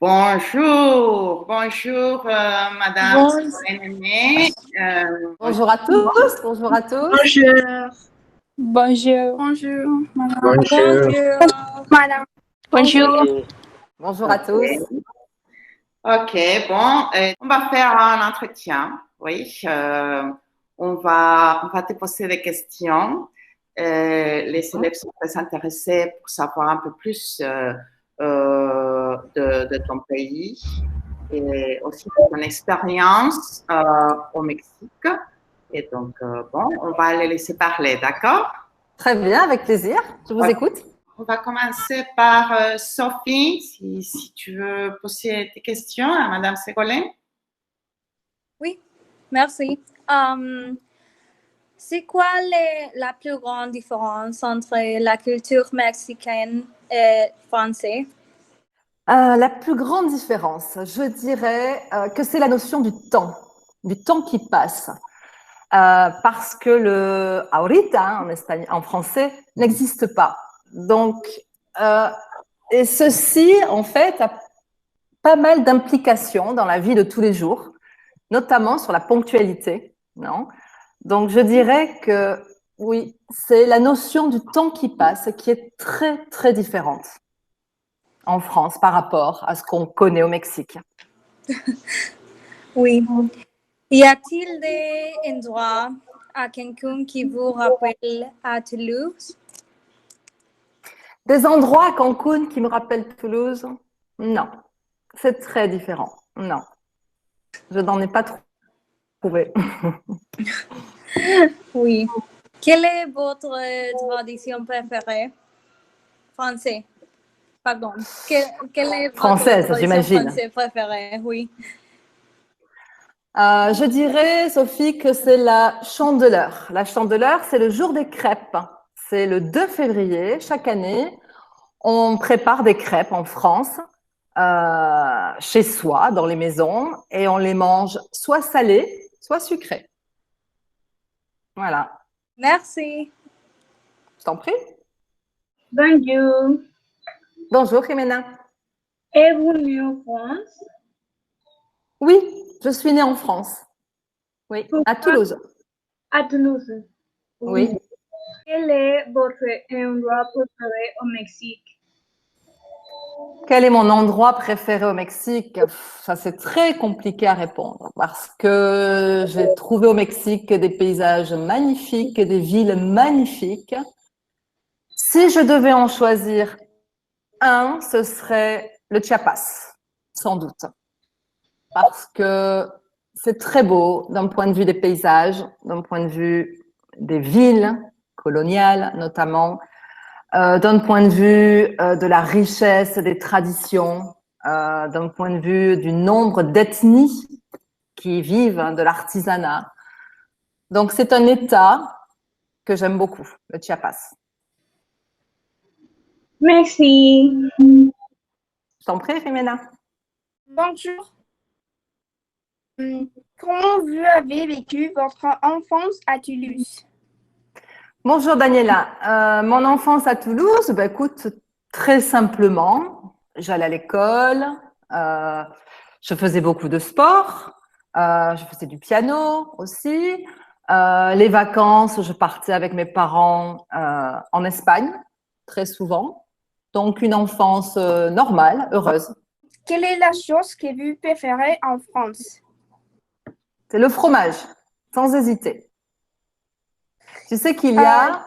Bonjour, Madame Bon- Aimée. Bonjour à tous, bonjour à tous. Bonjour. Bonjour. Bonjour, madame. Bonjour. Madame. Bonjour. Bonjour à tous. Ok, bon, on va faire un entretien. Oui, on va te poser des questions. Les élèves sont très intéressés pour savoir un peu plus de ton pays et aussi de ton expérience au Mexique. Et donc, bon, on va les laisser parler, d'accord? Très bien, avec plaisir. Je vous écoute. On va commencer par Sophie, si tu veux poser tes questions à Madame Ségolène. Oui, merci. C'est quoi la plus grande différence entre la culture mexicaine et française? La plus grande différence, je dirais que c'est la notion du temps qui passe. Parce que le ahorita en français n'existe pas. Donc, et ceci, en fait, a pas mal d'implications dans la vie de tous les jours, notamment sur la ponctualité, non? Donc, je dirais que oui, c'est la notion du temps qui passe qui est très, très différente en France par rapport à ce qu'on connaît au Mexique. Oui. Y a-t-il des endroits à Cancun qui vous rappellent à Toulouse? Des endroits à Cancun qui me rappellent Toulouse? Non, c'est très différent. Non, je n'en ai pas trouvé. Oui. Quelle est votre tradition préférée? Français. Pardon. Quelle est votre Française, tradition j'imagine. française préférée? Oui. Je dirais, Sophie, que c'est la Chandeleur. La Chandeleur, c'est le jour des crêpes. C'est le 2 février, chaque année. On prépare des crêpes en France, chez soi, dans les maisons, et on les mange soit salées, soit sucrées. Voilà. Merci. Je t'en prie. Bonjour. Bonjour, Jimena. Êtes-vous né en France? Oui, je suis née en France. Oui, à Toulouse. À Toulouse. Oui. Quel est votre endroit préféré au Mexique? Quel est mon endroit préféré au Mexique? Ça, c'est très compliqué à répondre parce que j'ai trouvé au Mexique des paysages magnifiques, des villes magnifiques. Si je devais en choisir un, ce serait le Chiapas, sans doute. Parce que c'est très beau d'un point de vue des paysages, d'un point de vue des villes coloniales notamment, d'un point de vue de la richesse des traditions, d'un point de vue du nombre d'ethnies qui vivent de l'artisanat. Donc, c'est un État que j'aime beaucoup, le Chiapas. Merci. Je t'en prie, Jimena. Bonjour. Comment vous avez vécu votre enfance à Toulouse? Bonjour, Daniela. Mon enfance à Toulouse, bah, écoute, très simplement, j'allais à l'école, je faisais beaucoup de sport, je faisais du piano aussi. Les vacances, je partais avec mes parents en Espagne, très souvent. Donc, une enfance normale, heureuse. Quelle est la chose que vous préférez en France? C'est le fromage, sans hésiter. Tu sais qu'il y a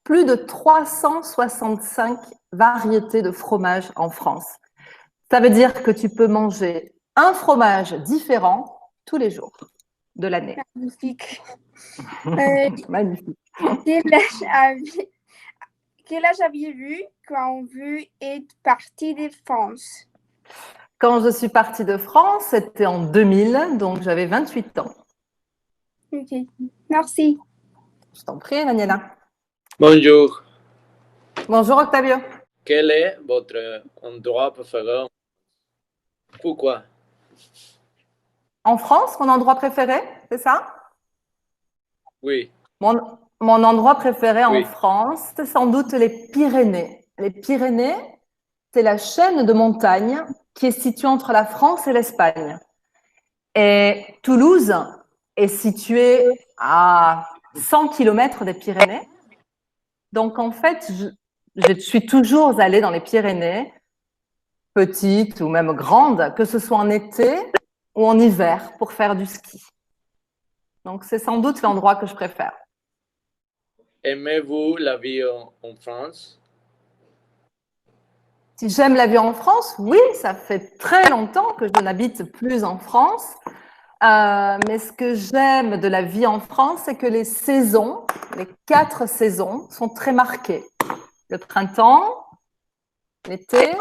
plus de 365 variétés de fromage en France. Ça veut dire que tu peux manger un fromage différent tous les jours de l'année. Magnifique. Magnifique. Quel âge aviez-vous quand vous êtes parti de France? Quand je suis partie de France, c'était en 2000, donc j'avais 28 ans. Ok, merci. Je t'en prie, Daniela. Bonjour. Bonjour, Octavio. Quel est votre endroit préféré? Pourquoi? En France, mon endroit préféré, c'est ça? Oui. Mon endroit préféré en Oui. France, c'est sans doute les Pyrénées. Les Pyrénées, c'est la chaîne de montagnes qui est située entre la France et l'Espagne. Et Toulouse est située à 100 km des Pyrénées. Donc, en fait, je suis toujours allée dans les Pyrénées, petites ou même grandes, que ce soit en été ou en hiver, pour faire du ski. Donc, c'est sans doute l'endroit que je préfère. Aimez-vous la vie en France? Si j'aime la vie en France, oui, ça fait très longtemps que je n'habite plus en France. Mais ce que j'aime de la vie en France, c'est que les saisons, les 4 saisons, sont très marquées. Le printemps, l'été,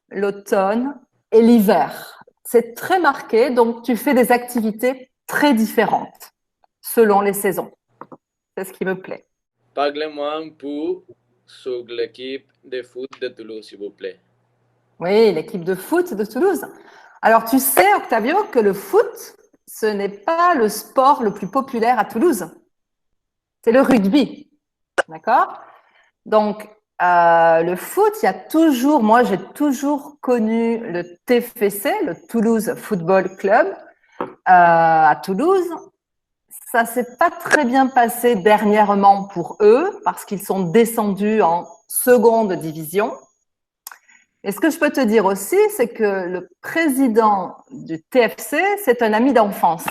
l'automne et l'hiver. C'est très marqué, donc tu fais des activités très différentes selon les saisons. C'est ce qui me plaît. Parlez-moi un peu sur l'équipe de foot de Toulouse, s'il vous plaît. Oui, l'équipe de foot de Toulouse. Alors, tu sais, Octavio, que le foot, ce n'est pas le sport le plus populaire à Toulouse. C'est le rugby. D'accord? Donc, le foot, il y a toujours, moi, j'ai toujours connu le TFC, le Toulouse Football Club, à Toulouse. Ça s'est pas très bien passé dernièrement pour eux parce qu'ils sont descendus en seconde division. Et ce que je peux te dire aussi, c'est que le président du TFC, c'est un ami d'enfance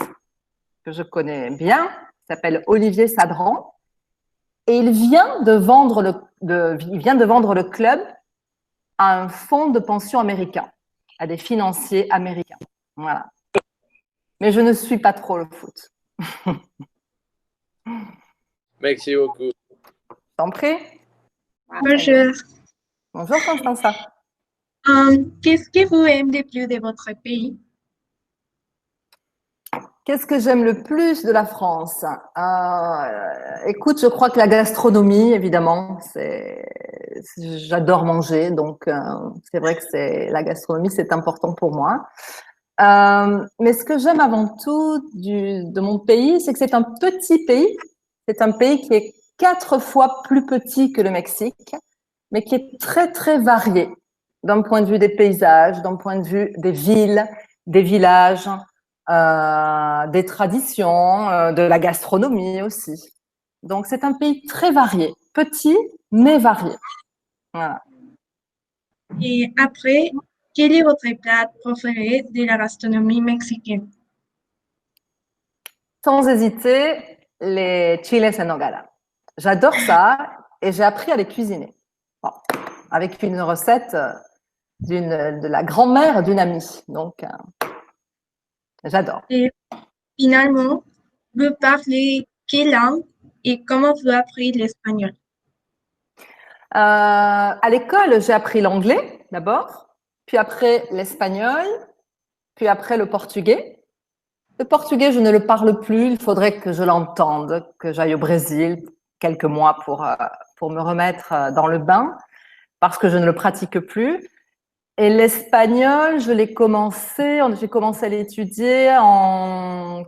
que je connais bien, il s'appelle Olivier Sadran, et il vient de vendre le club à un fonds de pension américain, à des financiers américains. Voilà. Mais je ne suis pas trop le foot. Merci beaucoup. T'en prie. Bonjour. Bonjour Constanza. Qu'est-ce que vous aimez le plus de votre pays? Qu'est-ce que j'aime le plus de la France? Écoute, je crois que la gastronomie, évidemment, j'adore manger, donc c'est vrai que la gastronomie, c'est important pour moi. Mais ce que j'aime avant tout de mon pays, c'est que c'est un petit pays. C'est un pays qui est 4 fois plus petit que le Mexique, mais qui est très, très varié d'un point de vue des paysages, d'un point de vue des villes, des villages, des traditions, de la gastronomie aussi. Donc, c'est un pays très varié, petit, mais varié. Voilà. Et après, quel est votre plat préféré de la gastronomie mexicaine? Sans hésiter, les chiles en nogada. J'adore ça et j'ai appris à les cuisiner. Bon, avec une recette de la grand-mère d'une amie. Donc, j'adore. Et finalement, vous parlez quelle langue et comment vous apprenez l'espagnol? À l'école, j'ai appris l'anglais d'abord, puis après l'espagnol, puis après le portugais. Le portugais, je ne le parle plus. Il faudrait que je l'entende, que j'aille au Brésil quelques mois pour me remettre dans le bain, parce que je ne le pratique plus. Et l'espagnol, j'ai commencé à l'étudier en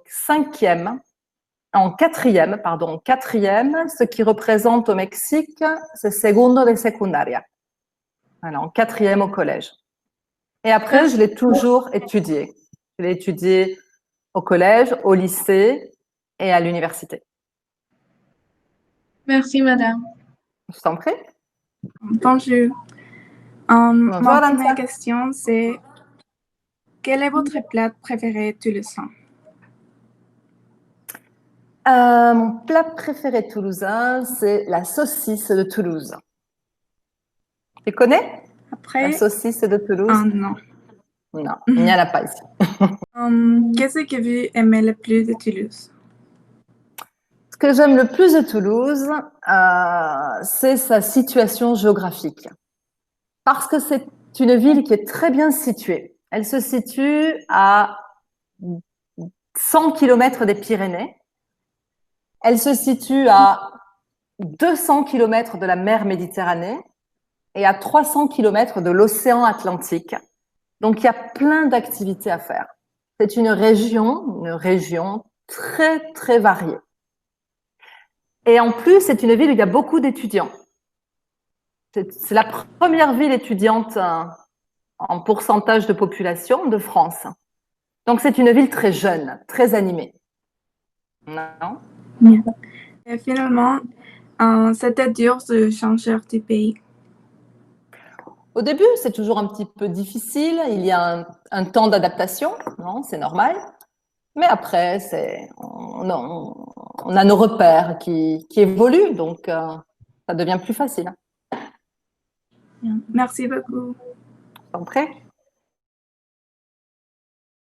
quatrième, ce qui représente au Mexique, c'est segundo de secundaria. Voilà, en 4e au collège. Et après, je l'ai toujours étudié. Je l'ai étudié au collège, au lycée et à l'université. Merci, madame. Je t'en prie. Bonjour. Bonjour, Ma Alanza. première question, c'est quel est votre plat préféré toulousain? Mon plat préféré toulousain, c'est la saucisse de Toulouse. Tu connais Après, la saucisse de Toulouse? non. Non, il n'y en a pas ici. Qu'est-ce que vous aimez le plus de Toulouse? Ce que j'aime le plus de Toulouse, c'est sa situation géographique. Parce que c'est une ville qui est très bien située. Elle se situe à 100 km des Pyrénées. Elle se situe à 200 km de la mer Méditerranée et à 300 km de l'océan Atlantique. Donc, il y a plein d'activités à faire. C'est une région très, très variée. Et en plus, c'est une ville où il y a beaucoup d'étudiants C'est la première ville étudiante en pourcentage de population de France. Donc, c'est une ville très jeune, très animée. Non? Et finalement, c'était dur de changer de pays. Au début, c'est toujours un petit peu difficile. Il y a un temps d'adaptation, non? C'est normal. Mais après, on a nos repères qui évoluent, donc ça devient plus facile. Merci beaucoup. Après.